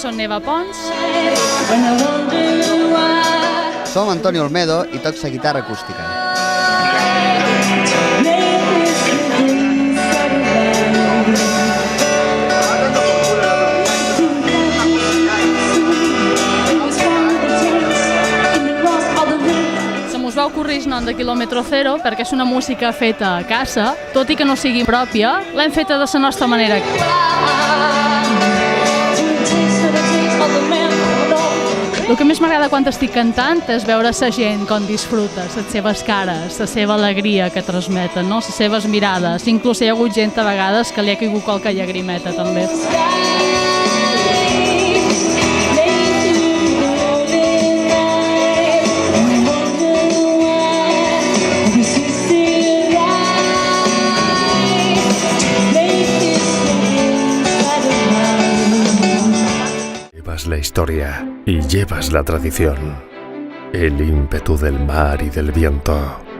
soc Neva Pons. Som Antoni Olmedo i tocs la guitarra acústica. Us va ocorrir el nom de Kilòmetre Zero perquè és una música feta a casa, tot i que no sigui pròpia, l'hem feta de la nostra manera. El que més m'agrada quan estic cantant és veure la gent com disfruta, les seves cares, la seva alegria que transmeten, no? Les seves mirades. Inclús hi ha hagut gent a vegades que li ha caigut qualque llagrimeta també. Llevas la historia y llevas la tradición, el ímpetu del mar y del viento.